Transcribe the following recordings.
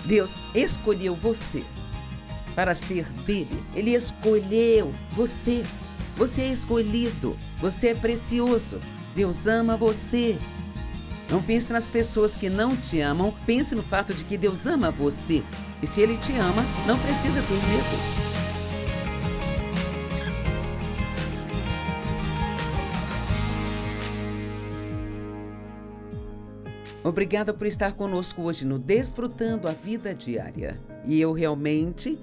Deus escolheu você para ser dele. Ele escolheu você. Você é escolhido. Você é precioso. Deus ama você. Não pense nas pessoas que não te amam. Pense no fato de que Deus ama você. E se Ele te ama, não precisa ter medo. Obrigada por estar conosco hoje no Desfrutando a Vida Diária. E eu realmente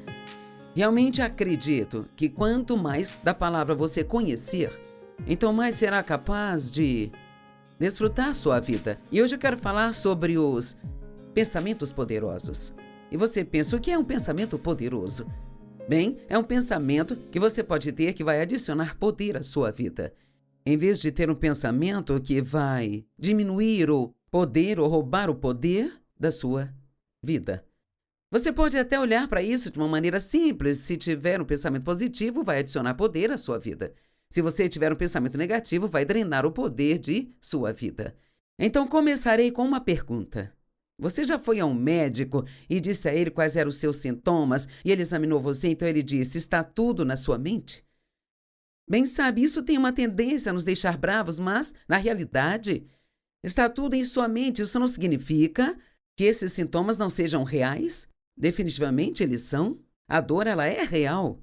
acredito que quanto mais da palavra você conhecer, então mais será capaz de desfrutar a sua vida. E hoje eu quero falar sobre os pensamentos poderosos. E você pensa, o que é um pensamento poderoso? Bem, é um pensamento que você pode ter que vai adicionar poder à sua vida. Em vez de ter um pensamento que vai diminuir o poder ou roubar o poder da sua vida. Você pode até olhar para isso de uma maneira simples. Se tiver um pensamento positivo, vai adicionar poder à sua vida. Se você tiver um pensamento negativo, vai drenar o poder de sua vida. Então, começarei com uma pergunta. Você já foi a um médico e disse a ele quais eram os seus sintomas e ele examinou você, então ele disse, está tudo na sua mente? Bem, sabe, isso tem uma tendência a nos deixar bravos, mas, na realidade, está tudo em sua mente. Isso não significa que esses sintomas não sejam reais. Definitivamente eles são. A dor, ela é real.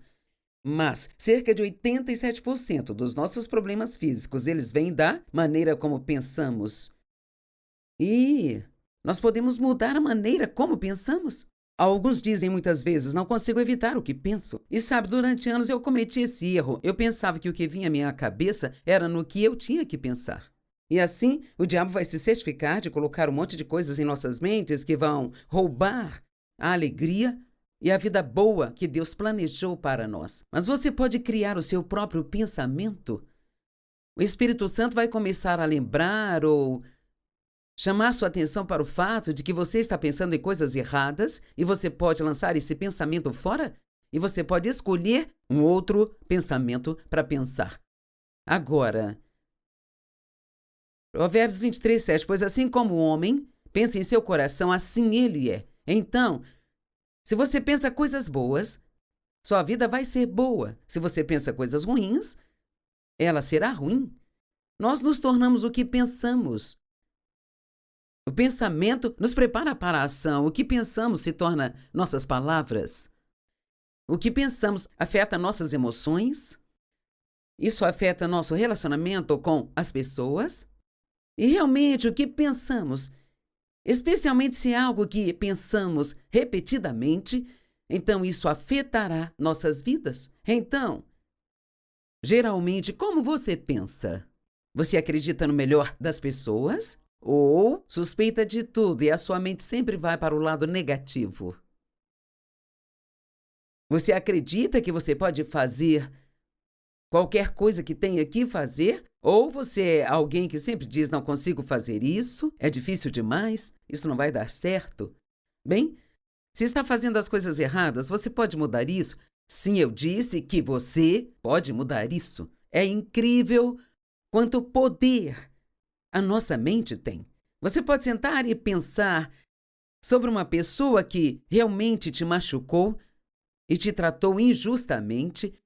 Mas cerca de 87% dos nossos problemas físicos, eles vêm da maneira como pensamos. E nós podemos mudar a maneira como pensamos. Alguns dizem muitas vezes, não consigo evitar o que penso. E sabe, durante anos eu cometi esse erro. Eu pensava que o que vinha à minha cabeça era no que eu tinha que pensar. E assim, o diabo vai se certificar de colocar um monte de coisas em nossas mentes que vão roubar a alegria e a vida boa que Deus planejou para nós. Mas você pode criar o seu próprio pensamento. O Espírito Santo vai começar a lembrar ou chamar sua atenção para o fato de que você está pensando em coisas erradas e você pode lançar esse pensamento fora e você pode escolher um outro pensamento para pensar. Agora, Provérbios 23:7, pois assim como o homem pensa em seu coração, assim ele é. Então, se você pensa coisas boas, sua vida vai ser boa. Se você pensa coisas ruins, ela será ruim. Nós nos tornamos o que pensamos. O pensamento nos prepara para a ação. O que pensamos se torna nossas palavras. O que pensamos afeta nossas emoções. Isso afeta nosso relacionamento com as pessoas. E realmente o que pensamos, especialmente se é algo que pensamos repetidamente, então isso afetará nossas vidas. Então, geralmente, como você pensa? Você acredita no melhor das pessoas? Ou suspeita de tudo e a sua mente sempre vai para o lado negativo? Você acredita que você pode fazer qualquer coisa que tenha que fazer? Ou você é alguém que sempre diz, não consigo fazer isso, é difícil demais, isso não vai dar certo? Bem, se está fazendo as coisas erradas, você pode mudar isso? Sim, eu disse que você pode mudar isso. É incrível quanto poder a nossa mente tem. Você pode sentar e pensar sobre uma pessoa que realmente te machucou e te tratou injustamente.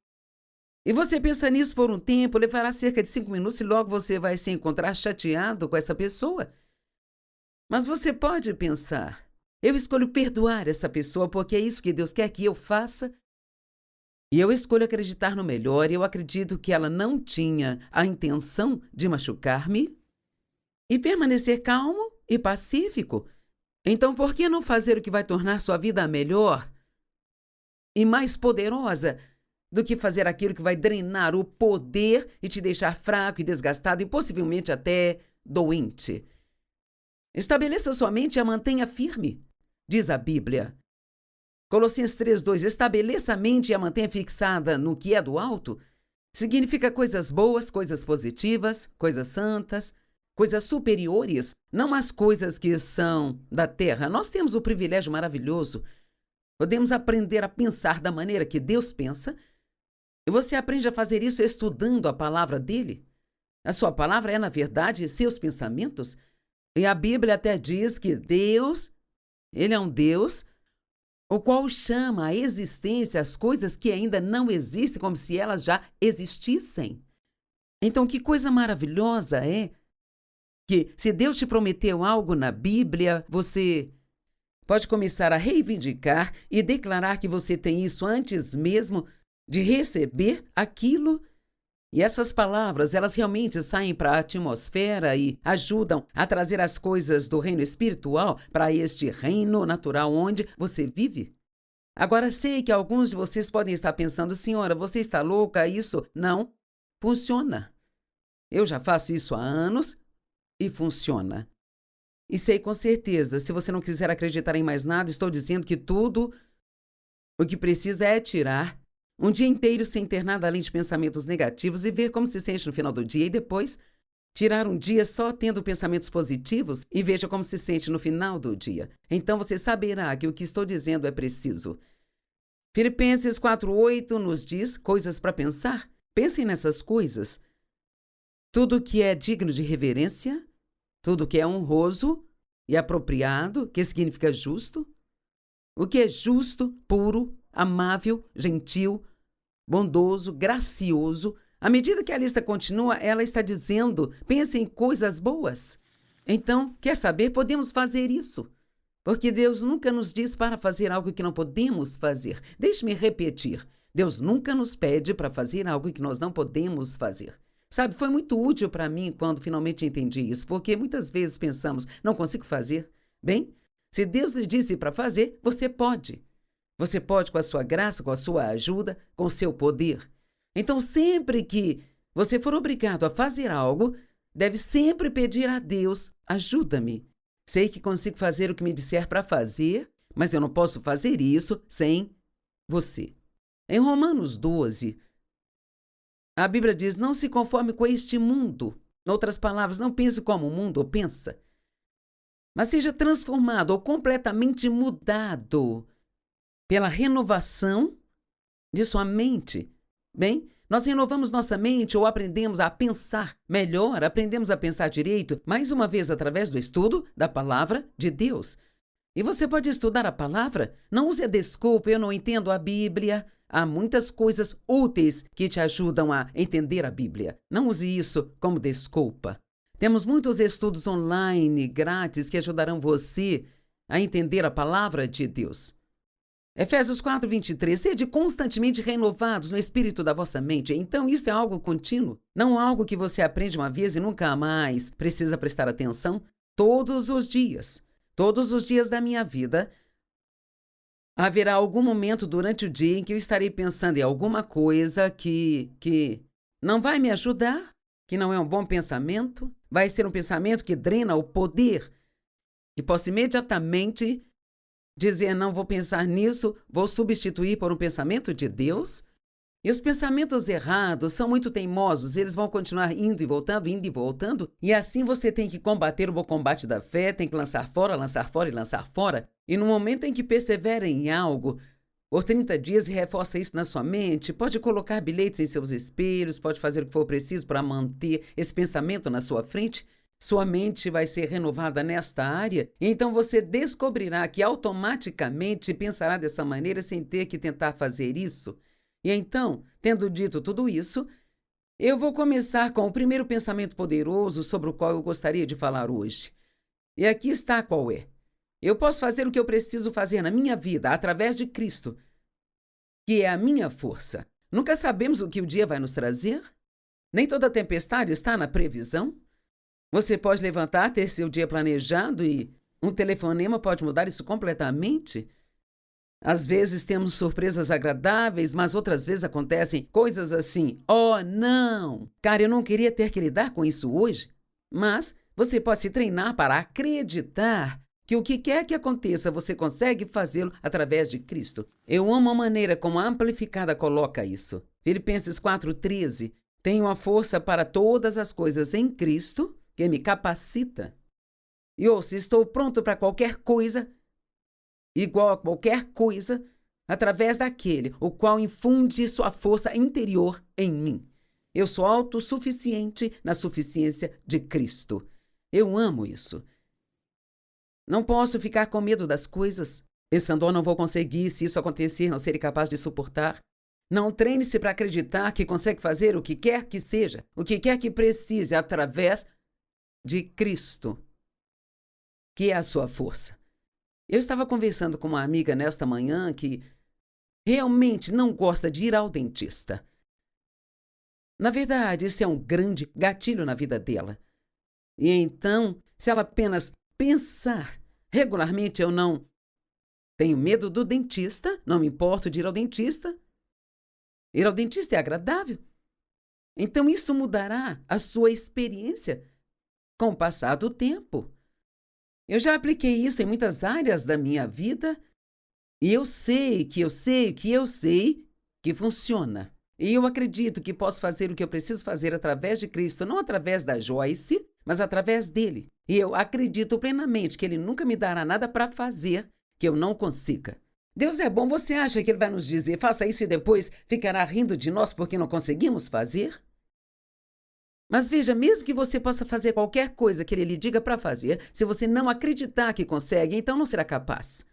E você pensa nisso por um tempo, levará cerca de 5 minutos e logo você vai se encontrar chateado com essa pessoa. Mas você pode pensar, eu escolho perdoar essa pessoa porque é isso que Deus quer que eu faça. E eu escolho acreditar no melhor e eu acredito que ela não tinha a intenção de machucar-me e permanecer calmo e pacífico. Então, por que não fazer o que vai tornar sua vida melhor e mais poderosa do que fazer aquilo que vai drenar o poder e te deixar fraco e desgastado e possivelmente até doente? Estabeleça sua mente e a mantenha firme, diz a Bíblia. Colossenses 3:2, estabeleça a mente e a mantenha fixada no que é do alto. Significa coisas boas, coisas positivas, coisas santas, coisas superiores, não as coisas que são da terra. Nós temos o privilégio maravilhoso. Podemos aprender a pensar da maneira que Deus pensa. E você aprende a fazer isso estudando a palavra dele. A sua palavra é, na verdade, seus pensamentos. E a Bíblia até diz que Deus, ele é um Deus o qual chama à existência as coisas que ainda não existem como se elas já existissem. Então, que coisa maravilhosa é que, se Deus te prometeu algo na Bíblia, você pode começar a reivindicar e declarar que você tem isso antes mesmo de receber aquilo. E essas palavras, elas realmente saem para a atmosfera e ajudam a trazer as coisas do reino espiritual para este reino natural onde você vive. Agora, sei que alguns de vocês podem estar pensando, senhora, você está louca? Isso não funciona. Eu já faço isso há anos e funciona. E sei com certeza, se você não quiser acreditar em mais nada, estou dizendo que tudo o que precisa é tirar um dia inteiro sem ter nada além de pensamentos negativos e ver como se sente no final do dia e depois tirar um dia só tendo pensamentos positivos e veja como se sente no final do dia. Então você saberá que o que estou dizendo é preciso. Filipenses 4:8 nos diz coisas para pensar. Pensem nessas coisas. Tudo que é digno de reverência, tudo que é honroso e apropriado, que significa justo, o que é justo, puro, amável, gentil, bondoso, gracioso. À medida que a lista continua, ela está dizendo, pense em coisas boas. Então, quer saber? Podemos fazer isso. Porque Deus nunca nos diz para fazer algo que não podemos fazer. Deixe-me repetir. Deus nunca nos pede para fazer algo que nós não podemos fazer. Sabe, foi muito útil para mim quando finalmente entendi isso, porque muitas vezes pensamos, não consigo fazer. Bem, se Deus lhe disse para fazer, você pode. Você pode com a sua graça, com a sua ajuda, com o seu poder. Então, sempre que você for obrigado a fazer algo, deve sempre pedir a Deus, ajuda-me. Sei que consigo fazer o que me disser para fazer, mas eu não posso fazer isso sem você. Em Romanos 12, a Bíblia diz, não se conforme com este mundo. Em outras palavras, não pense como o mundo pensa, mas seja transformado ou completamente mudado pela renovação de sua mente. Bem, nós renovamos nossa mente ou aprendemos a pensar melhor, aprendemos a pensar direito, mais uma vez através do estudo da palavra de Deus. E você pode estudar a palavra, não use a desculpa, eu não entendo a Bíblia. Há muitas coisas úteis que te ajudam a entender a Bíblia. Não use isso como desculpa. Temos muitos estudos online grátis que ajudarão você a entender a palavra de Deus. Efésios 4:23, sede constantemente renovados no espírito da vossa mente. Então, isso é algo contínuo, não algo que você aprende uma vez e nunca mais precisa prestar atenção. Todos os dias da minha vida, haverá algum momento durante o dia em que eu estarei pensando em alguma coisa que não vai me ajudar, que não é um bom pensamento, vai ser um pensamento que drena o poder. E posso imediatamente dizer, não vou pensar nisso, vou substituir por um pensamento de Deus. E os pensamentos errados são muito teimosos, eles vão continuar indo e voltando, e assim você tem que combater o bom combate da fé, tem que lançar fora e lançar fora. E no momento em que persevera em algo, por 30 dias e reforça isso na sua mente, pode colocar bilhetes em seus espelhos, pode fazer o que for preciso para manter esse pensamento na sua frente. Sua mente vai ser renovada nesta área, e então você descobrirá que automaticamente pensará dessa maneira sem ter que tentar fazer isso. E então, tendo dito tudo isso, eu vou começar com o primeiro pensamento poderoso sobre o qual eu gostaria de falar hoje. E aqui está qual é. Eu posso fazer o que eu preciso fazer na minha vida através de Cristo, que é a minha força. Nunca sabemos o que o dia vai nos trazer. Nem toda tempestade está na previsão. Você pode levantar, ter seu dia planejado e um telefonema pode mudar isso completamente. Às vezes temos surpresas agradáveis, mas outras vezes acontecem coisas assim. Oh, não! Cara, eu não queria ter que lidar com isso hoje. Mas você pode se treinar para acreditar que o que quer que aconteça, você consegue fazê-lo através de Cristo. Eu amo a maneira como a Amplificada coloca isso. Filipenses 4:13. Tenho a força para todas as coisas em Cristo, que me capacita. E ouça, estou pronto para qualquer coisa, igual a qualquer coisa, através daquele, o qual infunde sua força interior em mim. Eu sou autossuficiente na suficiência de Cristo. Eu amo isso. Não posso ficar com medo das coisas. pensando, oh, não vou conseguir, se isso acontecer, não serei capaz de suportar. Não treine-se para acreditar que consegue fazer o que quer que seja, o que quer que precise, através de Cristo, que é a sua força. Eu estava conversando com uma amiga nesta manhã que realmente não gosta de ir ao dentista. Na verdade, isso é um grande gatilho na vida dela. E então, se ela apenas pensar regularmente, eu não tenho medo do dentista, não me importo de ir ao dentista. Ir ao dentista é agradável. Então, isso mudará a sua experiência com o passar do tempo. Eu já apliquei isso em muitas áreas da minha vida e eu sei que funciona. E eu acredito que posso fazer o que eu preciso fazer através de Cristo, não através da Joyce, mas através dele. E eu acredito plenamente que ele nunca me dará nada para fazer que eu não consiga. Deus é bom, você acha que ele vai nos dizer, faça isso e depois ficará rindo de nós porque não conseguimos fazer? Mas veja, mesmo que você possa fazer qualquer coisa que ele lhe diga para fazer, se você não acreditar que consegue, então não será capaz.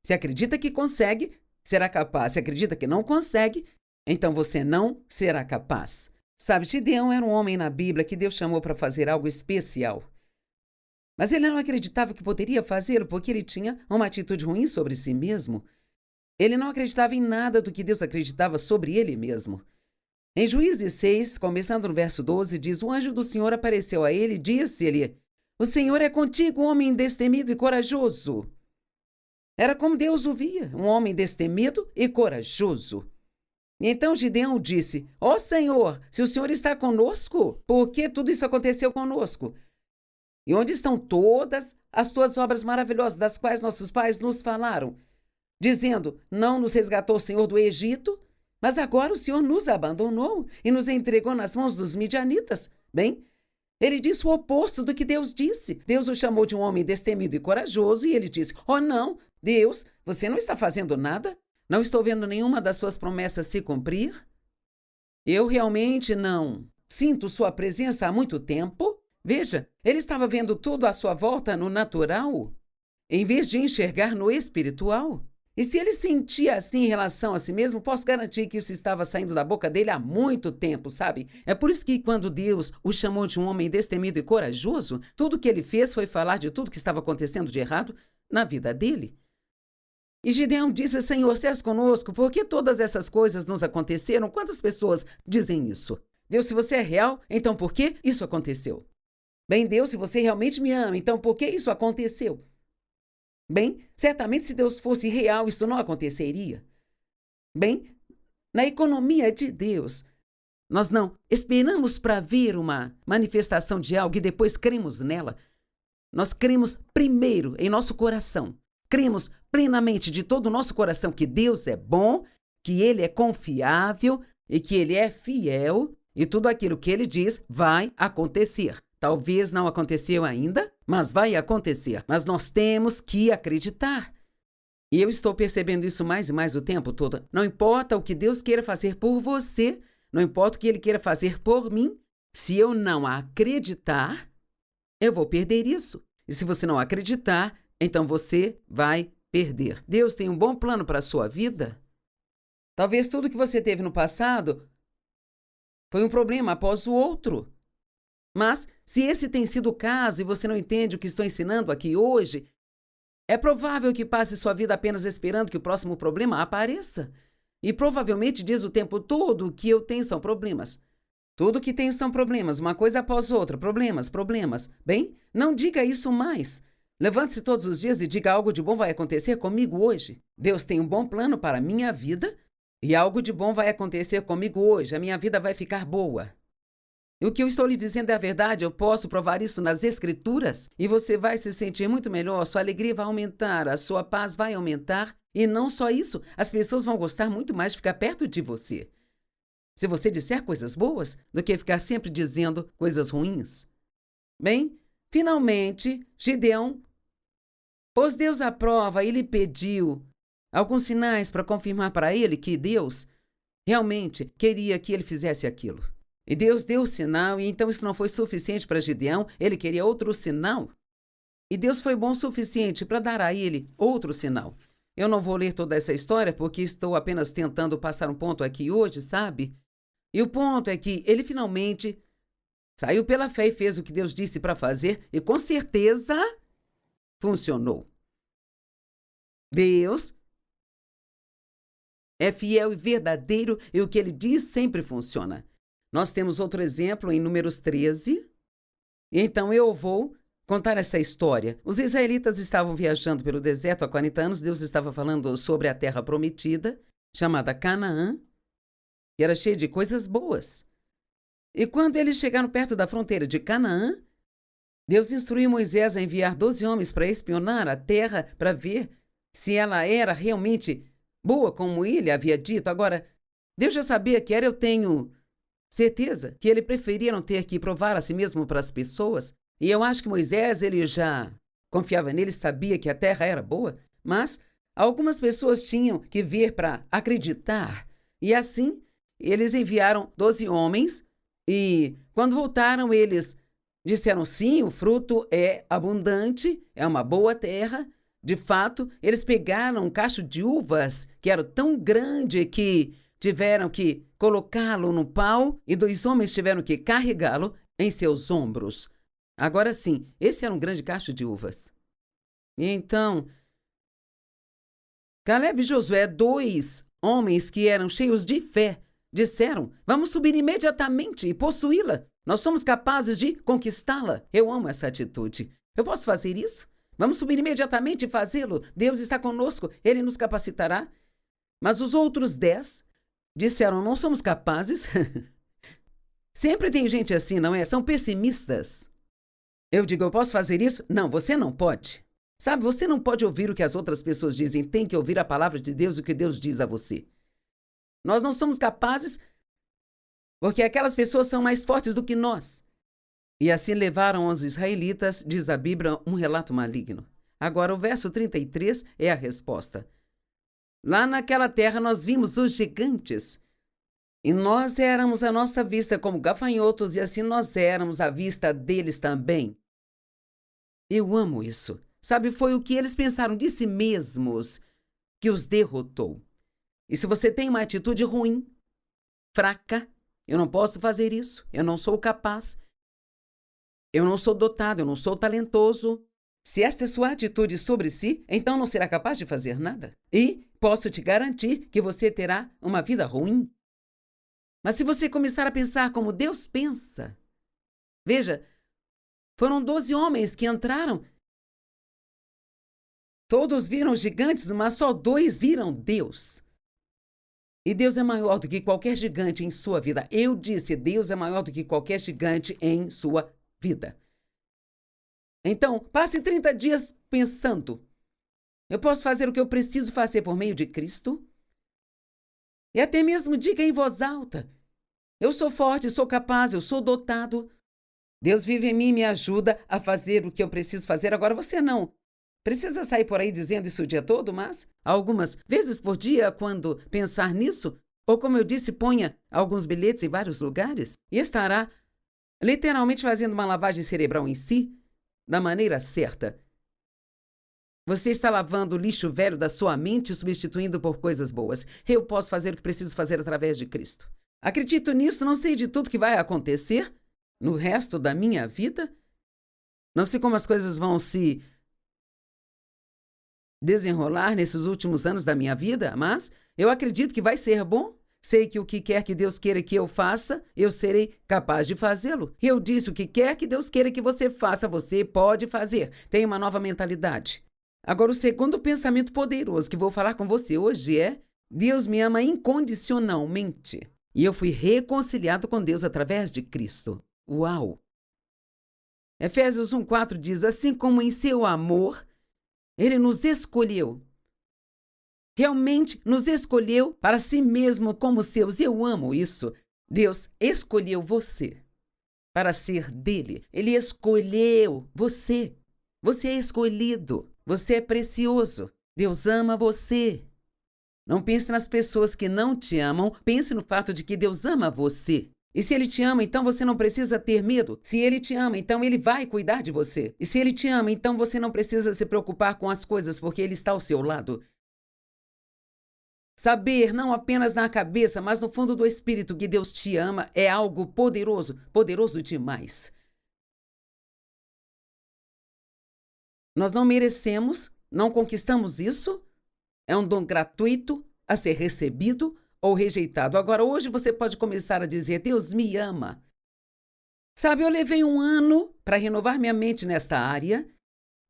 Se acredita que consegue, será capaz. Se acredita que não consegue, então você não será capaz. Sabe, Gideão era um homem na Bíblia que Deus chamou para fazer algo especial. Mas ele não acreditava que poderia fazê-lo porque ele tinha uma atitude ruim sobre si mesmo. Ele não acreditava em nada do que Deus acreditava sobre ele mesmo. Em Juízes 6, começando no verso 12, diz: o anjo do Senhor apareceu a ele e disse-lhe: o Senhor é contigo, homem destemido e corajoso. Era como Deus o via, um homem destemido e corajoso. E então Gideão disse: ó Senhor, se o Senhor está conosco, por que tudo isso aconteceu conosco? E onde estão todas as tuas obras maravilhosas, das quais nossos pais nos falaram, dizendo: não nos resgatou o Senhor do Egito, mas agora o Senhor nos abandonou e nos entregou nas mãos dos midianitas. Bem, ele disse o oposto do que Deus disse. Deus o chamou de um homem destemido e corajoso e ele disse: oh não, Deus, você não está fazendo nada? Não estou vendo nenhuma das suas promessas se cumprir? Eu realmente não sinto sua presença há muito tempo. Veja, ele estava vendo tudo à sua volta no natural, em vez de enxergar no espiritual. E se ele sentia assim em relação a si mesmo, posso garantir que isso estava saindo da boca dele há muito tempo, sabe? É por isso que quando Deus o chamou de um homem destemido e corajoso, tudo o que ele fez foi falar de tudo que estava acontecendo de errado na vida dele. E Gideão disse: Senhor, se és conosco, por que todas essas coisas nos aconteceram? Quantas pessoas dizem isso? Deus, se você é real, então por que isso aconteceu? Bem, Deus, se você realmente me ama, então por que isso aconteceu? Bem, certamente se Deus fosse real, isto não aconteceria. Bem, na economia de Deus, nós não esperamos para ver uma manifestação de algo e depois cremos nela. Nós cremos primeiro em nosso coração. Cremos plenamente de todo o nosso coração que Deus é bom, que Ele é confiável e que Ele é fiel e tudo aquilo que Ele diz vai acontecer. Talvez não aconteceu ainda, mas vai acontecer. Mas nós temos que acreditar. E eu estou percebendo isso mais e mais o tempo todo. Não importa o que Deus queira fazer por você, não importa o que Ele queira fazer por mim, se eu não acreditar, eu vou perder isso. E se você não acreditar, então você vai perder. Deus tem um bom plano para a sua vida. Talvez tudo que você teve no passado foi um problema após o outro. Mas, se esse tem sido o caso e você não entende o que estou ensinando aqui hoje, é provável que passe sua vida apenas esperando que o próximo problema apareça. E provavelmente diz o tempo todo que eu tenho são problemas. Tudo que tenho são problemas, uma coisa após outra, problemas, problemas. Bem, não diga isso mais. Levante-se todos os dias e diga: algo de bom vai acontecer comigo hoje. Deus tem um bom plano para a minha vida e algo de bom vai acontecer comigo hoje. A minha vida vai ficar boa. E o que eu estou lhe dizendo é a verdade, eu posso provar isso nas Escrituras e você vai se sentir muito melhor, sua alegria vai aumentar, a sua paz vai aumentar e não só isso, as pessoas vão gostar muito mais de ficar perto de você. Se você disser coisas boas, do que ficar sempre dizendo coisas ruins. Bem, finalmente, Gideão pôs Deus à prova e lhe pediu alguns sinais para confirmar para ele que Deus realmente queria que ele fizesse aquilo. E Deus deu o sinal, e então isso não foi suficiente para Gideão, ele queria outro sinal. E Deus foi bom o suficiente para dar a ele outro sinal. Eu não vou ler toda essa história porque estou apenas tentando passar um ponto aqui hoje, sabe? E o ponto é que ele finalmente saiu pela fé e fez o que Deus disse para fazer e com certeza funcionou. Deus é fiel e verdadeiro e o que ele diz sempre funciona. Nós temos outro exemplo em Números 13. Então eu vou contar essa história. Os israelitas estavam viajando pelo deserto há 40 anos. Deus estava falando sobre a terra prometida, chamada Canaã, que era cheia de coisas boas. E quando eles chegaram perto da fronteira de Canaã, Deus instruiu Moisés a enviar 12 homens para espionar a terra para ver se ela era realmente boa, como ele havia dito. Agora, Deus já sabia que era, eu tenho certeza que ele preferia não ter que provar a si mesmo para as pessoas. E eu acho que Moisés, ele já confiava nele, sabia que a terra era boa, mas algumas pessoas tinham que vir para acreditar. E assim, eles enviaram 12 homens e quando voltaram, eles disseram sim, o fruto é abundante, é uma boa terra. De fato, eles pegaram um cacho de uvas que era tão grande que tiveram que colocá-lo no pau e 2 homens tiveram que carregá-lo em seus ombros. Agora sim, esse era um grande cacho de uvas. E então, Caleb e Josué, 2 homens que eram cheios de fé, disseram: vamos subir imediatamente e possuí-la. Nós somos capazes de conquistá-la. Eu amo essa atitude. Eu posso fazer isso? Vamos subir imediatamente e fazê-lo. Deus está conosco, Ele nos capacitará. Mas os outros 10 disseram: não somos capazes. Sempre tem gente assim, não é? São pessimistas. Eu digo: eu posso fazer isso? Não, você não pode. Sabe, você não pode ouvir o que as outras pessoas dizem. Tem que ouvir a palavra de Deus e o que Deus diz a você. Nós não somos capazes porque aquelas pessoas são mais fortes do que nós. E assim levaram os israelitas, diz a Bíblia, um relato maligno. Agora, o verso 33 é a resposta. Lá naquela terra nós vimos os gigantes, e nós éramos à nossa vista como gafanhotos, e assim nós éramos à vista deles também. Eu amo isso. Sabe, foi o que eles pensaram de si mesmos que os derrotou. E se você tem uma atitude ruim, fraca, eu não posso fazer isso, eu não sou capaz, eu não sou dotado, eu não sou talentoso. Se esta é sua atitude sobre si, então não será capaz de fazer nada. E posso te garantir que você terá uma vida ruim. Mas se você começar a pensar como Deus pensa, veja, foram 12 homens que entraram. Todos viram gigantes, mas só 2 viram Deus. E Deus é maior do que qualquer gigante em sua vida. Eu disse, Deus é maior do que qualquer gigante em sua vida. Então, passe 30 dias pensando: eu posso fazer o que eu preciso fazer por meio de Cristo? E até mesmo diga em voz alta: eu sou forte, sou capaz, eu sou dotado. Deus vive em mim e me ajuda a fazer o que eu preciso fazer. Agora você não precisa sair por aí dizendo isso o dia todo, mas algumas vezes por dia, quando pensar nisso, ou como eu disse, ponha alguns bilhetes em vários lugares e estará literalmente fazendo uma lavagem cerebral em si, da maneira certa. Você está lavando o lixo velho da sua mente e substituindo por coisas boas. Eu posso fazer o que preciso fazer através de Cristo. Acredito nisso, não sei de tudo que vai acontecer no resto da minha vida. Não sei como as coisas vão se desenrolar nesses últimos anos da minha vida, mas eu acredito que vai ser bom. Sei que o que quer que Deus queira que eu faça, eu serei capaz de fazê-lo. Eu disse: o que quer que Deus queira que você faça, você pode fazer. Tem uma nova mentalidade. Agora, o segundo pensamento poderoso que vou falar com você hoje é: Deus me ama incondicionalmente. E eu fui reconciliado com Deus através de Cristo. Uau! Efésios 1:4 diz: assim como em seu amor, Ele nos escolheu. Realmente nos escolheu para si mesmo como seus. Eu amo isso. Deus escolheu você para ser dele. Ele escolheu você. Você é escolhido. Você é precioso. Deus ama você. Não pense nas pessoas que não te amam. Pense no fato de que Deus ama você. E se Ele te ama, então você não precisa ter medo. Se Ele te ama, então Ele vai cuidar de você. E se Ele te ama, então você não precisa se preocupar com as coisas, porque Ele está ao seu lado. Saber, não apenas na cabeça, mas no fundo do espírito, que Deus te ama é algo poderoso, poderoso demais. Nós não merecemos, não conquistamos isso. É um dom gratuito a ser recebido ou rejeitado. Agora, hoje você pode começar a dizer: Deus me ama. Sabe, eu levei 1 ano para renovar minha mente nesta área.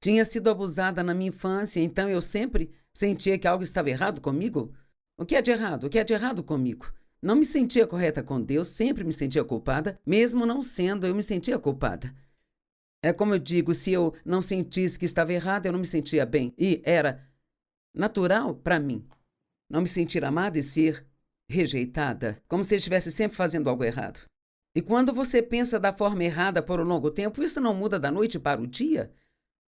Tinha sido abusada na minha infância, então eu sempre sentia que algo estava errado comigo. O que é de errado? O que é de errado comigo? Não me sentia correta com Deus, sempre me sentia culpada. Mesmo não sendo, eu me sentia culpada. É como eu digo, se eu não sentisse que estava errado, eu não me sentia bem. E era natural para mim não me sentir amada e ser rejeitada, como se eu estivesse sempre fazendo algo errado. E quando você pensa da forma errada por um longo tempo, isso não muda da noite para o dia.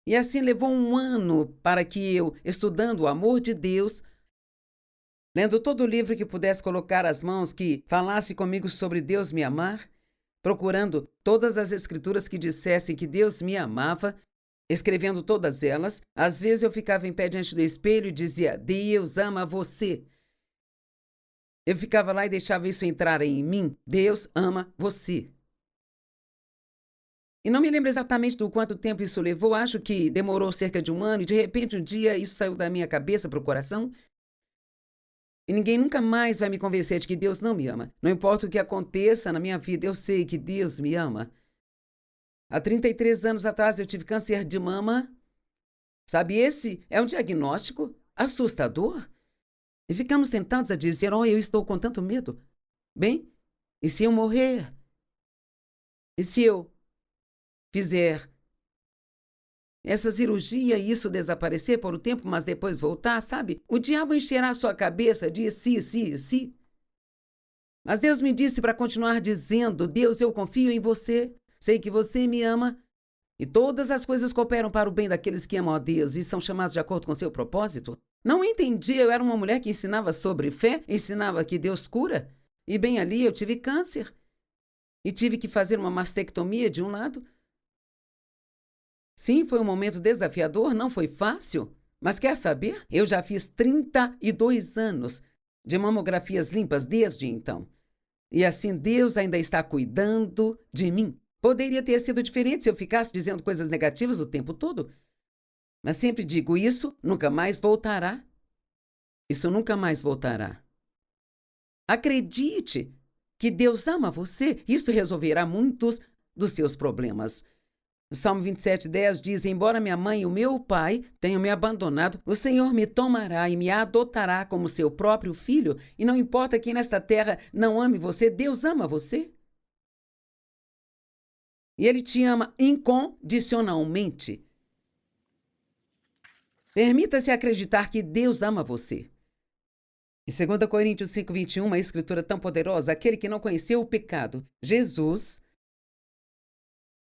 E assim levou 1 ano para que eu, estudando o amor de Deus, lendo todo o livro que pudesse colocar às mãos, que falasse comigo sobre Deus me amar, procurando todas as escrituras que dissessem que Deus me amava, escrevendo todas elas. Às vezes eu ficava em pé diante do espelho e dizia: Deus ama você. Eu ficava lá e deixava isso entrar em mim. Deus ama você. E não me lembro exatamente do quanto tempo isso levou. Acho que demorou cerca de 1 ano e de repente um dia isso saiu da minha cabeça para o coração. E ninguém nunca mais vai me convencer de que Deus não me ama. Não importa o que aconteça na minha vida, eu sei que Deus me ama. Há 33 anos atrás eu tive câncer de mama. Sabe, esse é um diagnóstico assustador. E ficamos tentados a dizer: eu estou com tanto medo. Bem, e se eu morrer? E se eu fizer essa cirurgia e isso desaparecer por um tempo, mas depois voltar, sabe? O diabo encherá a sua cabeça de se. Mas Deus me disse para continuar dizendo: Deus, eu confio em você, sei que você me ama, e todas as coisas cooperam para o bem daqueles que amam a Deus e são chamados de acordo com seu propósito. Não entendi, eu era uma mulher que ensinava sobre fé, ensinava que Deus cura, e bem ali eu tive câncer, e tive que fazer uma mastectomia de um lado. Sim, foi um momento desafiador, não foi fácil. Mas quer saber? Eu já fiz 32 anos de mamografias limpas desde então. E assim Deus ainda está cuidando de mim. Poderia ter sido diferente se eu ficasse dizendo coisas negativas o tempo todo. Mas sempre digo: isso nunca mais voltará. Isso nunca mais voltará. Acredite que Deus ama você. Isso resolverá muitos dos seus problemas. O Salmo 27:10 diz: embora minha mãe e o meu pai tenham me abandonado, o Senhor me tomará e me adotará como seu próprio filho. E não importa quem nesta terra não ame você, Deus ama você. E Ele te ama incondicionalmente. Permita-se acreditar que Deus ama você. Em 2 Coríntios 5:21, uma escritura tão poderosa: aquele que não conheceu o pecado, Jesus,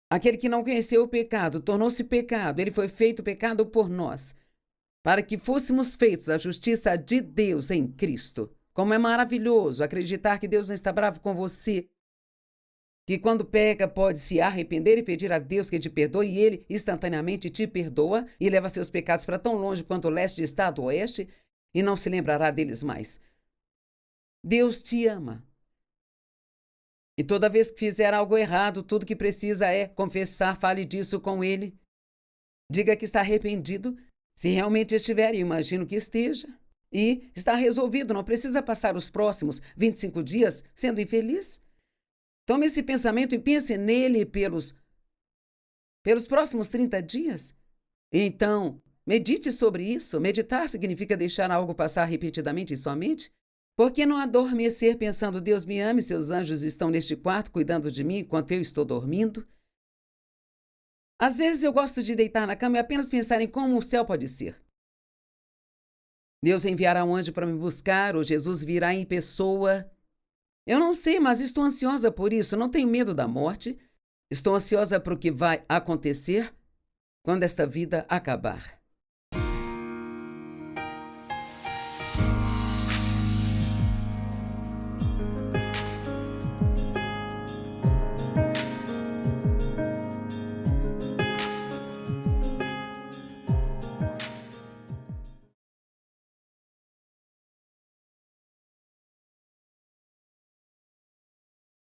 aquele que não conheceu o pecado, tornou-se pecado. Ele foi feito pecado por nós, para que fôssemos feitos a justiça de Deus em Cristo. Como é maravilhoso acreditar que Deus não está bravo com você, que quando peca pode se arrepender e pedir a Deus que te perdoe, e Ele instantaneamente te perdoa e leva seus pecados para tão longe quanto o leste está do oeste, e não se lembrará deles mais. Deus te ama. E toda vez que fizer algo errado, tudo que precisa é confessar, fale disso com Ele. Diga que está arrependido, se realmente estiver, e imagino que esteja. E está resolvido, não precisa passar os próximos 25 dias sendo infeliz. Tome esse pensamento e pense nele pelos próximos 30 dias. E então, medite sobre isso. Meditar significa deixar algo passar repetidamente em sua mente. Por que não adormecer pensando: Deus me ama e seus anjos estão neste quarto cuidando de mim enquanto eu estou dormindo? Às vezes eu gosto de deitar na cama e apenas pensar em como o céu pode ser. Deus enviará um anjo para me buscar, ou Jesus virá em pessoa. Eu não sei, mas estou ansiosa por isso. Não tenho medo da morte. Estou ansiosa para o que vai acontecer quando esta vida acabar.